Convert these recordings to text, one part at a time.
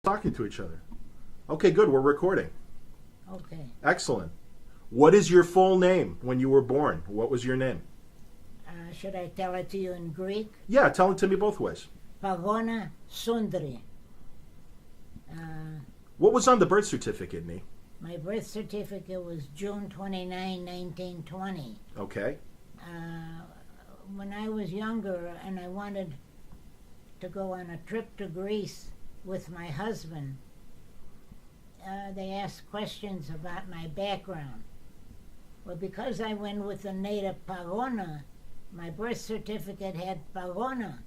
talking to each other. Okay, good. We're recording. Okay. Excellent. What is your full name when you were born? What was your name? Should I tell it to you in Greek? Yeah, tell it to me both ways. Pagona Sundri. What was on the birth certificate, Nee? My birth certificate was June 29, 1920. Okay. When I was younger and I wanted to go on a trip to Greece with my husband, they asked questions about my background. Well, because I went with the native Pagona, my birth certificate had Pagona.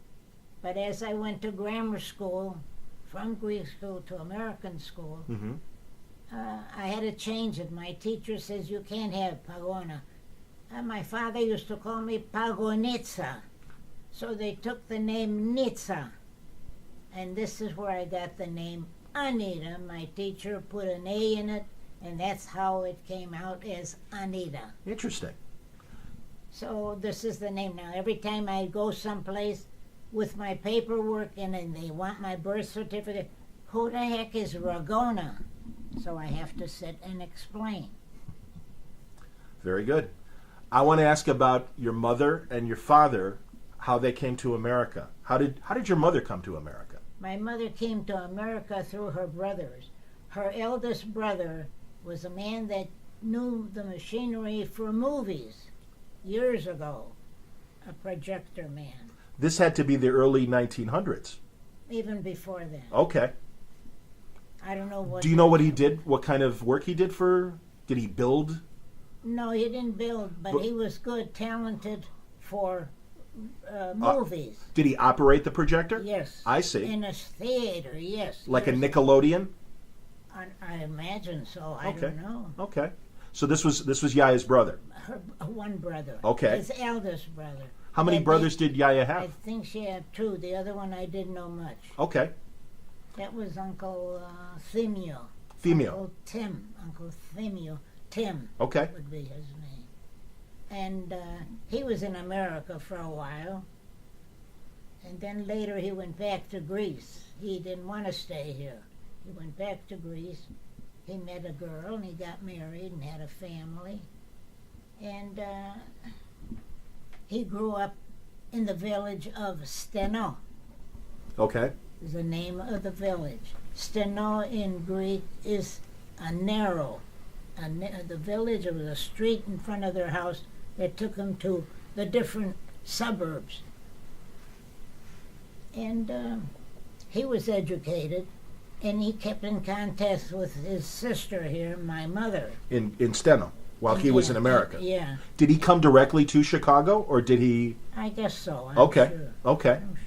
But as I went to grammar school, from Greek school to American school, I had to change it. My teacher says you can't have Pagona. My father used to call me Pagonitsa. So they took the name Nitsa. And this is where I got the name Anita. My teacher put an A in it, and that's how it came out as Anita. Interesting. So this is the name now. Every time I go someplace with my paperwork and they want my birth certificate, who the heck is Ragona? So I have to sit and explain. Very good. I want to ask about your mother and your father, how they came to America. How did your mother come to America? My mother came to America through her brothers. Her eldest brother was a man that knew the machinery for movies years ago, a projector man. This had to be the early 1900s. Even before then. Okay. I don't know what... Do you know what he did? What kind of work he did for... Did he build? No, he didn't build, but he was good, talented for movies. Did he operate the projector? Yes. I see. In a theater, yes. Like a Nickelodeon? I imagine so. I Okay. don't know. Okay. So this was Yaya's brother. Her one brother. Okay. His eldest brother. How many brothers did Yaya I have? think she had two. The other one I didn't know much. Okay. That was Uncle Themio. Female. Uncle Themio. Tim Okay. would be his name. And he was in America for a while. And then later he went back to Greece. He didn't want to stay here. He went back to Greece. He met a girl and he got married and had a family. And he grew up in the village of Steno. Okay. Is the name of the village. Steno in Greek is a narrow. The village, it was a street in front of their house that took them to the different suburbs. And he was educated, and he kept in contact with his sister here, my mother. In Steno, while he was in America. Yeah. Did he come directly to Chicago, or did he... I guess so. I'm Okay. Sure. Okay. I'm sure.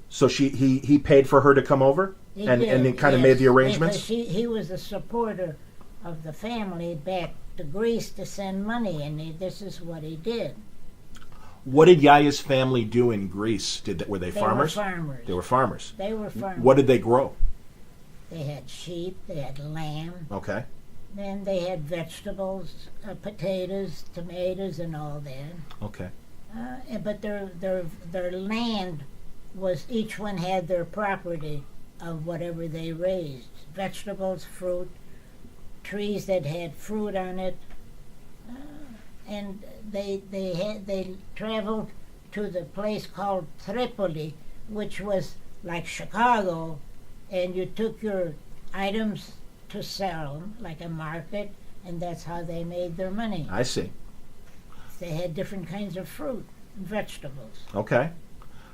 So he paid for her to come over? He And did, he kind of yes, made the arrangements? because he was a supporter of the family back to Greece to send money, and this is what he did. What did Yaya's family do in Greece? Were they farmers? Were farmers. They were farmers. They were farmers. What did they grow? They had sheep, they had lamb, Okay. then they had vegetables, potatoes, tomatoes, and all that. Okay. But their land was, each one had their property of whatever they raised. Vegetables, fruit, trees that had fruit on it. And they traveled to the place called Tripoli, which was like Chicago, and you took your items to sell them, like a market, and that's how they made their money. I see. They had different kinds of fruit and vegetables. Okay.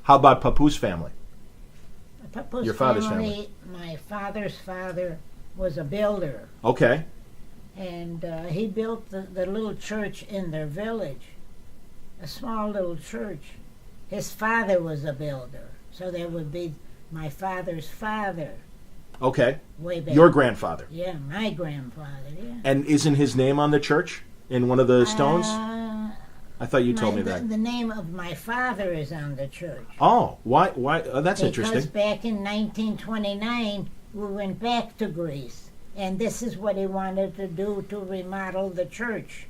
How about Papu's family? Papu's Your father's family. My father's father was a builder, Okay. and he built the little church in their village, a small little church. His father was a builder, so there would be my father's father. Okay. Way back. Your grandfather. Yeah, my grandfather, yeah. And isn't his name on the church in one of the stones? I thought you told me that. The name of my father is on the church. Oh, why? Oh, that's Because interesting. back in 1929, we went back to Greece, and this is what he wanted to do to remodel the church.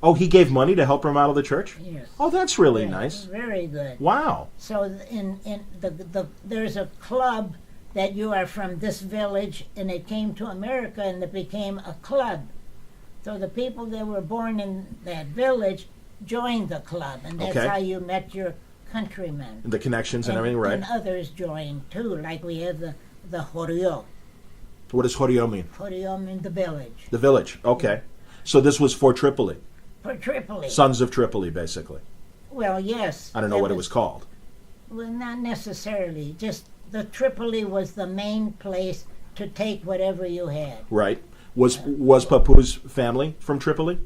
Oh, he gave money to help remodel the church? Yes. Oh, that's really Yeah, nice. Very good. Wow. So there's a club that you are from this village, and it came to America, and it became a club. So the people that were born in that village joined the club, and that's Okay. how you met your countrymen. The connections and everything, right? And others joined too, like we have the Horio. What does Horio mean? Horio means the village. The village. Okay. So this was for Tripoli. For Tripoli. Sons of Tripoli, basically. Well, yes. I don't know what it was called. Well, not necessarily. Just the Tripoli was the main place to take whatever you had. Right. Was Papu's family from Tripoli?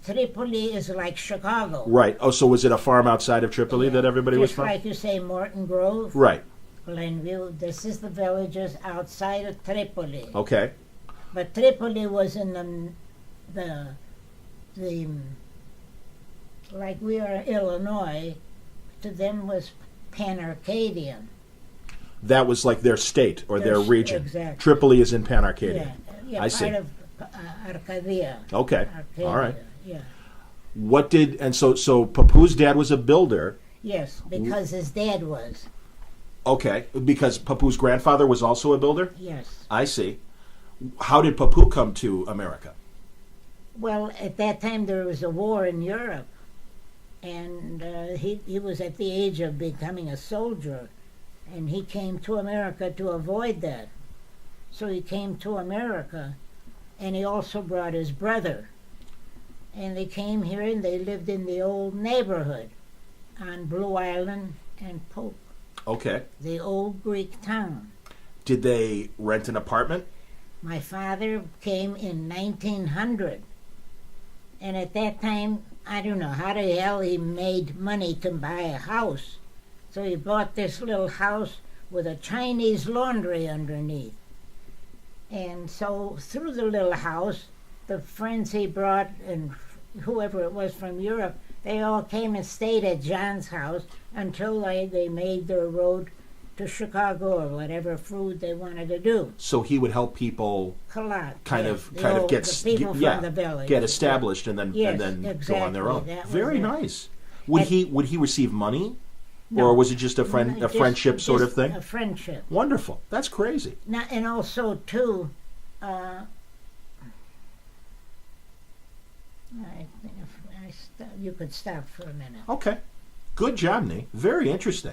Tripoli is like Chicago. Right. Oh, so was it a farm outside of Tripoli that everybody was Just from? like you say, Morton Grove, Right. Glenview. This is the villages outside of Tripoli. Okay. But Tripoli was in the like we are Illinois, to them was Pan-Arcadian. That was like their state or their region. Exactly. Tripoli is in Pan-Arcadia. Yeah, I part see. of Arcadia. Okay. Arcadia, All right. Yeah. What did and so Papu's dad was a builder. Yes, because his dad was. Okay, because Papu's grandfather was also a builder? Yes. I see. How did Papu come to America? Well, at that time there was a war in Europe, and he was at the age of becoming a soldier, and he came to America to avoid that. So he came to America, and he also brought his brother. And they came here and they lived in the old neighborhood on Blue Island and Polk, Okay. the old Greek town. Did they rent an apartment? My father came in 1900. And at that time, I don't know how the hell he made money to buy a house. So he bought this little house with a Chinese laundry underneath. And so through the little house, the friends he brought and whoever it was from Europe, they all came and stayed at John's house until they made their road to Chicago or whatever food they wanted to do. So he would help people kind of get the people from the village. get established and then Yes, go on their own. exactly. That was Very it. nice. Would he receive money? No. Or was it just a Just- friendship sort of just thing? A friendship. Wonderful. That's crazy. Now, and also too, I think you could stop for a minute. Okay. Good job, Nee. Very interesting.